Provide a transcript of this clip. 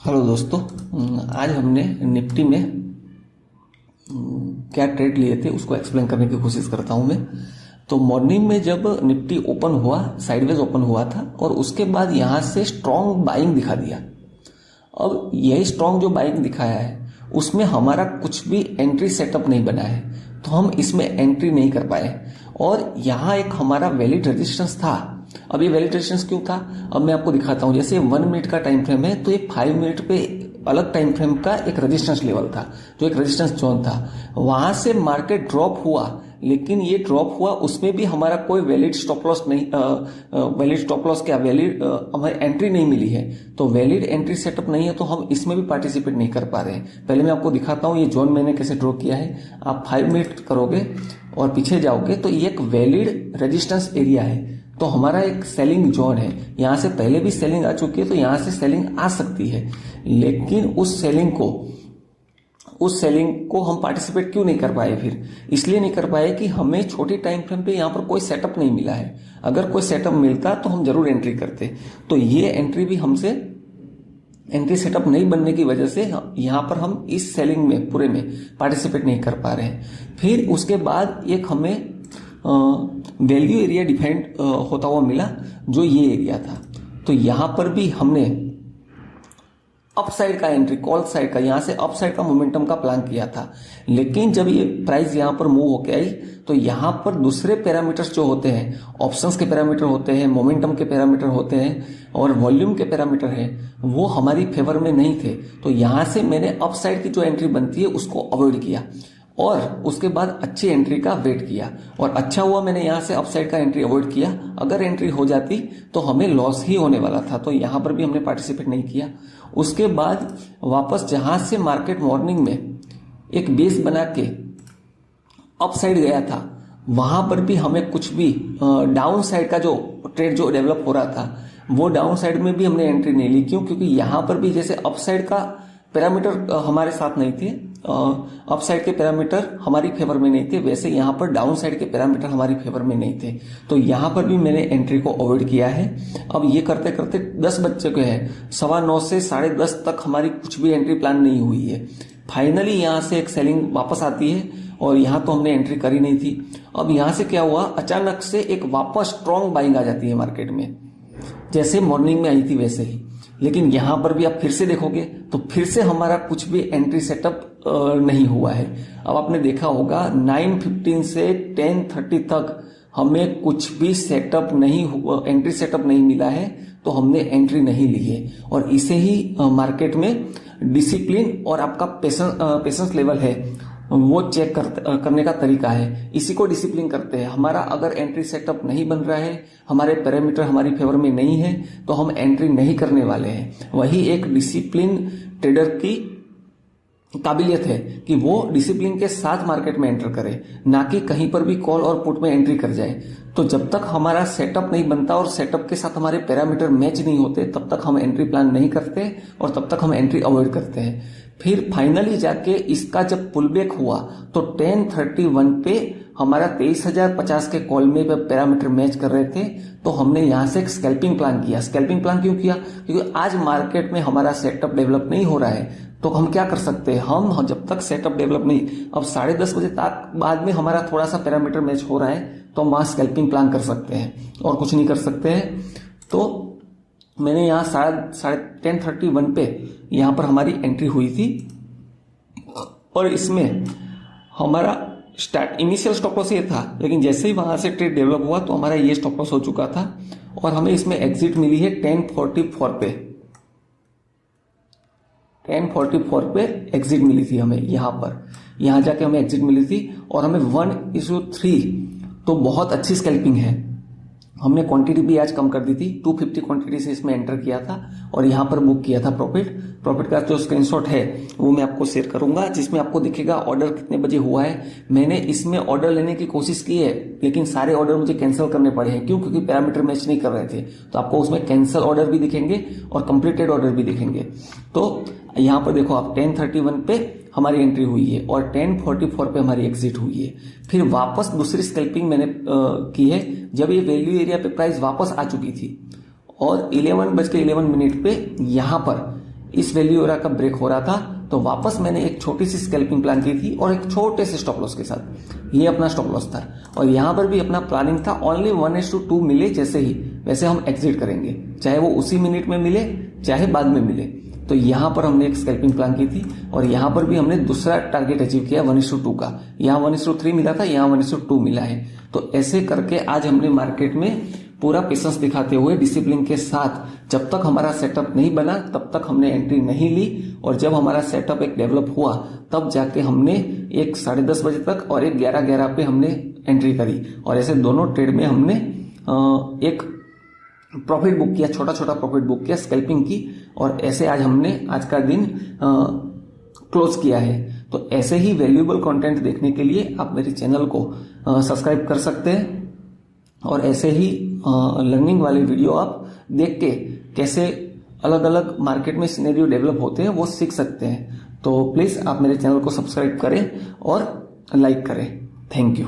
Hello दोस्तों। आज हमने निफ्टी में क्या ट्रेड लिए थे उसको एक्सप्लेन करने की कोशिश करता हूं मैं। तो मॉर्निंग में जब निफ्टी ओपन हुआ, साइडवेज ओपन हुआ था और उसके बाद यहां से स्ट्रॉन्ग बाइंग दिखा दिया। अब यही स्ट्रॉन्ग जो बाइंग दिखाया है उसमें हमारा कुछ भी एंट्री सेटअप नहीं बना है, तो हम इसमें एंट्री नहीं कर पाए। और यहाँ एक हमारा वैलिड रेजिस्टेंस था। अब ये वैलिड रेजिस्टेंस क्यों था, अब मैं आपको दिखाता हूँ। जैसे 1 मिनट का टाइम फ्रेम है तो ये 5 मिनट पे अलग टाइम फ्रेम का एक रेजिस्टेंस लेवल था, जो एक रेजिस्टेंस जोन था। वहां से मार्केट ड्रॉप हुआ, लेकिन ये ड्रॉप हुआ उसमें भी हमारा कोई वैलिड स्टॉप लॉस नहीं, वैलिड स्टॉप लॉस क्या, वैलिड हमारी एंट्री नहीं मिली है। तो वैलिड एंट्री सेटअप नहीं है तो हम इसमें भी पार्टिसिपेट नहीं कर पा रहे हैं। पहले मैं आपको दिखाता हूं ये जोन मैंने कैसे ड्रॉ किया है। आप 5 मिनट करोगे और पीछे जाओगे तो ये एक वैलिड रेजिस्टेंस एरिया है, तो हमारा एक सेलिंग जोन है। यहां से पहले भी सेलिंग आ चुकी है तो यहां से सेलिंग आ सकती है, लेकिन उस सेलिंग को हम पार्टिसिपेट क्यों नहीं कर पाए? फिर इसलिए नहीं कर पाए कि हमें छोटी टाइम फ्रेम पे यहां पर कोई सेटअप नहीं मिला है। अगर कोई सेटअप मिलता तो हम जरूर एंट्री करते। तो ये एंट्री भी हमसे एंट्री सेटअप नहीं बनने की वजह से यहां पर हम इस सेलिंग में पूरे में पार्टिसिपेट नहीं कर पा रहे हैं। फिर उसके बाद एक हमें वैल्यू एरिया डिफाइंड होता हुआ मिला, जो ये एरिया था। तो यहां पर भी हमने अपसाइड का एंट्री, कॉल साइड का, यहां से अपसाइड का मोमेंटम का प्लान किया था। लेकिन जब ये प्राइस यहां पर मूव होके आई तो यहां पर दूसरे पैरामीटर्स जो होते हैं, ऑप्शंस के पैरामीटर होते हैं, मोमेंटम के पैरामीटर होते हैं और वॉल्यूम के पैरामीटर हैं, वो हमारी फेवर में नहीं थे। तो यहां से मैंने अपसाइड की जो एंट्री बनती है उसको अवॉइड किया और उसके बाद अच्छी एंट्री का वेट किया। और अच्छा हुआ मैंने यहां से अपसाइड का एंट्री अवॉइड किया। अगर एंट्री हो जाती तो हमें लॉस ही होने वाला था, तो यहां पर भी हमने पार्टिसिपेट नहीं किया। उसके बाद वापस जहां से मार्केट मॉर्निंग में एक बेस बना के अपसाइड गया था, वहां पर भी हमें कुछ भी डाउन साइड का जो ट्रेड जो डेवलप हो रहा था, वो डाउन साइड में भी हमने एंट्री नहीं ली। क्यों? क्योंकि यहां पर भी जैसे अपसाइड का पैरामीटर हमारे साथ नहीं थे, अपसाइड के पैरामीटर हमारी फेवर में नहीं थे, वैसे यहां पर डाउन साइड के पैरामीटर हमारी फेवर में नहीं थे। तो यहां पर भी मैंने एंट्री को अवॉइड किया है। अब ये करते करते 10 बज चुके हैं, 9:15 से 10:30 तक हमारी कुछ भी एंट्री प्लान नहीं हुई है। फाइनली यहां से एक सेलिंग वापस आती है और यहां तो हमने एंट्री करी नहीं थी। अब यहां से क्या हुआ, अचानक से एक वापस स्ट्रॉन्ग बाइंग आ जाती है मार्केट में, जैसे मॉर्निंग में आई थी वैसे ही। लेकिन यहां पर भी आप फिर से देखोगे तो फिर से हमारा कुछ भी एंट्री सेटअप नहीं हुआ है। अब आपने देखा होगा 9:15 से 10:30 तक हमें कुछ भी सेटअप नहीं हुआ, एंट्री सेटअप नहीं मिला है, तो हमने एंट्री नहीं ली है। और इसे ही मार्केट में डिसिप्लिन और आपका पेशेंस लेवल है वो चेक करने का तरीका है। इसी को डिसिप्लिन करते हैं। हमारा अगर एंट्री सेटअप नहीं बन रहा है, हमारे पैरामीटर हमारी फेवर में नहीं है, तो हम एंट्री नहीं करने वाले हैं। वही एक डिसिप्लिन ट्रेडर की काबिलियत है कि वो डिसिप्लिन के साथ मार्केट में एंटर करे, ना कि कहीं पर भी कॉल और पुट में एंट्री कर जाए। तो जब तक हमारा सेटअप नहीं बनता और सेटअप के साथ हमारे पैरामीटर मैच नहीं होते, तब तक हम एंट्री प्लान नहीं करते और तब तक हम एंट्री अवॉइड करते हैं। फिर फाइनली जाके इसका जब पुलबैक हुआ तो 10:31 पे हमारा 23,050 के कॉल में पैरामीटर मैच कर रहे थे, तो हमने यहां से एक स्कैल्पिंग प्लान किया। स्कैल्पिंग प्लान क्यों किया? क्योंकि आज मार्केट में हमारा सेटअप डेवलप नहीं हो रहा है, तो हम क्या कर सकते हैं, हम जब तक सेटअप डेवलप नहीं, अब 10:30 बजे तक बाद में हमारा थोड़ा सा पैरामीटर मैच हो रहा है, तो हम वहां स्कैल्पिंग प्लान कर सकते हैं और कुछ नहीं कर सकते हैं। तो मैंने यहाँ 10:31 पे यहाँ पर हमारी एंट्री हुई थी और इसमें हमारा इनिशियल स्टॉप लॉस ये था, लेकिन जैसे ही वहां से ट्रेड डेवलप हुआ तो हमारा ये स्टॉप लॉस हो चुका था और हमें इसमें एग्जिट मिली है 10:44 पे। 10:44 पे एग्जिट मिली थी हमें, यहां जाके हमें एग्जिट मिली थी और हमें 1:3, तो बहुत अच्छी स्कैल्पिंग है। हमने क्वांटिटी भी आज कम कर दी थी, 250 क्वांटिटी से इसमें एंटर किया था और यहां पर बुक किया था प्रॉफिट का जो स्क्रीनशॉट है वो मैं आपको शेयर करूंगा, जिसमें आपको दिखेगा ऑर्डर कितने बजे हुआ है। मैंने इसमें ऑर्डर लेने की कोशिश की है, लेकिन सारे ऑर्डर मुझे कैंसिल करने पड़े हैं। क्यों? क्योंकि पैरामीटर मैच नहीं कर रहे थे। तो आपको उसमें कैंसिल ऑर्डर भी दिखेंगे और कंप्लीटेड ऑर्डर भी दिखेंगे। तो यहां पर देखो आप 10:31 पे हमारी एंट्री हुई है और 10:44 पे हमारी एग्जिट हुई है। फिर वापस दूसरी स्कैल्पिंग मैंने की है जब ये वैल्यू एरिया पे प्राइस वापस आ चुकी थी और 11:11 पे यहां पर इस वैल्यू एरिया का ब्रेक हो रहा था तो वापस मैंने एक छोटी सी स्कैल्पिंग प्लान की थी और एक छोटे से स्टॉप लॉस के साथ। ये अपना स्टॉप लॉस था और यहां पर भी अपना प्लानिंग था ओनली 1:2 मिले जैसे ही वैसे हम एग्जिट करेंगे, चाहे वो उसी मिनट में मिले चाहे बाद में मिले। तो यहां पर हमने एक स्कैल्पिंग प्लान की थी और यहां पर भी हमने दूसरा टारगेट अचीव किया 1:2 का। यहां 1:3 मिला था, यहां 1:2 मिला है। तो ऐसे करके आज हमने मार्केट में पूरा पेशेंस दिखाते हुए डिसिप्लिन के साथ जब तक हमारा सेटअप नहीं बना तब तक हमने एंट्री नहीं ली और जब हमारा सेटअप एक डेवलप हुआ तब जाके हमने एक 10:30 बजे तक और एक 11:11 पे हमने एंट्री करी और ऐसे दोनों ट्रेड में हमने एक प्रॉफिट बुक किया, छोटा छोटा प्रॉफिट बुक किया स्कैल्पिंग की और ऐसे आज हमने आज का दिन क्लोज किया है। तो ऐसे ही वैल्यूएबल कंटेंट देखने के लिए आप मेरे चैनल को सब्सक्राइब कर सकते हैं और ऐसे ही लर्निंग वाले वीडियो आप देख के कैसे अलग अलग मार्केट में सिनेरियो डेवलप होते हैं वो सीख सकते हैं। तो प्लीज आप मेरे चैनल को सब्सक्राइब करें और लाइक करें। Thank you.